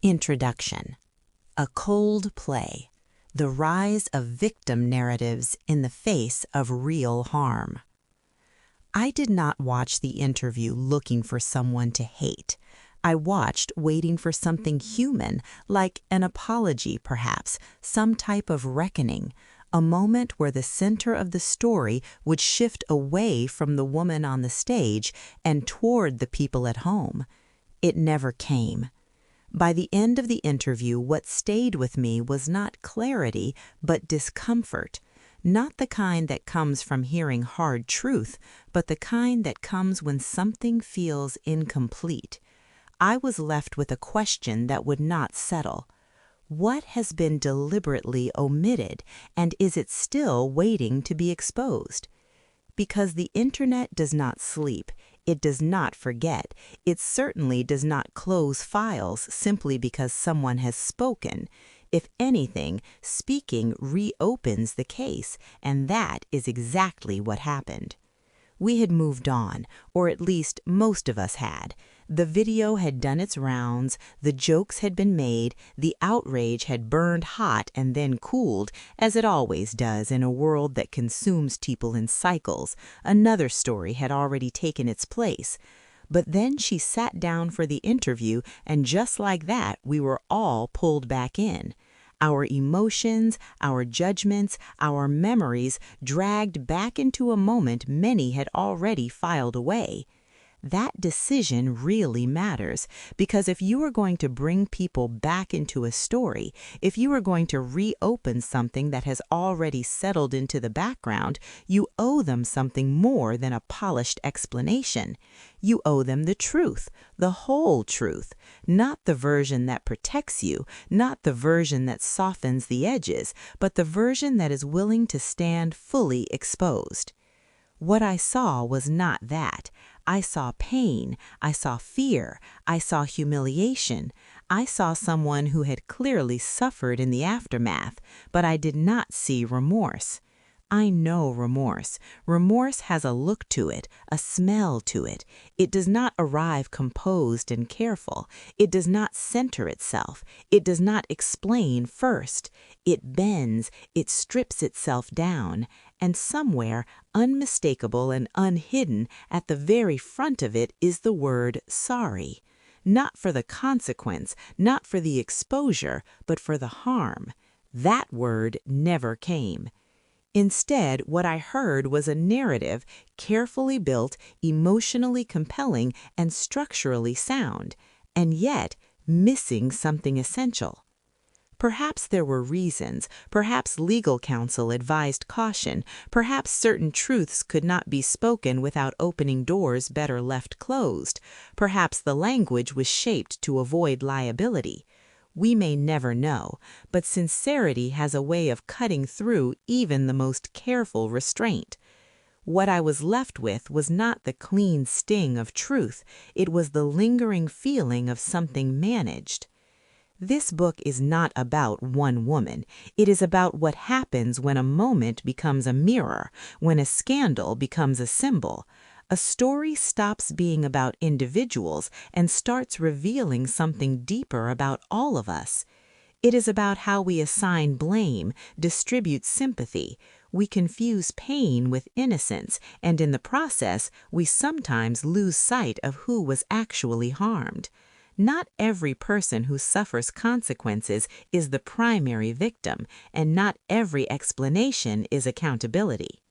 Introduction. A Coldplay. The rise of victim narratives in the face of real harm. I did not watch the interview looking for someone to hate. I watched waiting for something human, like an apology perhaps, some type of reckoning, a moment where the center of the story would shift away from the woman on the stage and toward the people at home. It never came. By the end of the interview, what stayed with me was not clarity, but discomfort. Not the kind that comes from hearing hard truth, but the kind that comes when something feels incomplete. I was left with a question that would not settle. What has been deliberately omitted, and is it still waiting to be exposed? Because the internet does not sleep, it does not forget, it certainly does not close files simply because someone has spoken. If anything, speaking reopens the case, and that is exactly what happened. We had moved on, or at least most of us had. The video had done its rounds, the jokes had been made, the outrage had burned hot and then cooled, as it always does in a world that consumes people in cycles. Another story had already taken its place. But then she sat down for the interview, and just like that, we were all pulled back in. Our emotions, our judgments, our memories dragged back into a moment many had already filed away. That decision really matters, because if you are going to bring people back into a story, if you are going to reopen something that has already settled into the background, you owe them something more than a polished explanation. You owe them the truth, the whole truth, not the version that protects you, not the version that softens the edges, but the version that is willing to stand fully exposed. What I saw was not that. I saw pain, I saw fear, I saw humiliation. I saw someone who had clearly suffered in the aftermath, but I did not see remorse. I know remorse. Remorse has a look to it, a smell to it. It does not arrive composed and careful. It does not center itself. It does not explain first. It bends, it strips itself down, and somewhere, unmistakable and unhidden, at the very front of it is the word sorry. Not for the consequence, not for the exposure, but for the harm. That word never came. Instead, what I heard was a narrative, carefully built, emotionally compelling, and structurally sound, and yet missing something essential. Perhaps there were reasons, perhaps legal counsel advised caution, perhaps certain truths could not be spoken without opening doors better left closed, perhaps the language was shaped to avoid liability. We may never know, but sincerity has a way of cutting through even the most careful restraint. What I was left with was not the clean sting of truth, it was the lingering feeling of something managed. This book is not about one woman. It is about what happens when a moment becomes a mirror, when a scandal becomes a symbol. A story stops being about individuals and starts revealing something deeper about all of us. It is about how we assign blame, distribute sympathy. We confuse pain with innocence, and in the process, we sometimes lose sight of who was actually harmed. Not every person who suffers consequences is the primary victim, and not every explanation is accountability.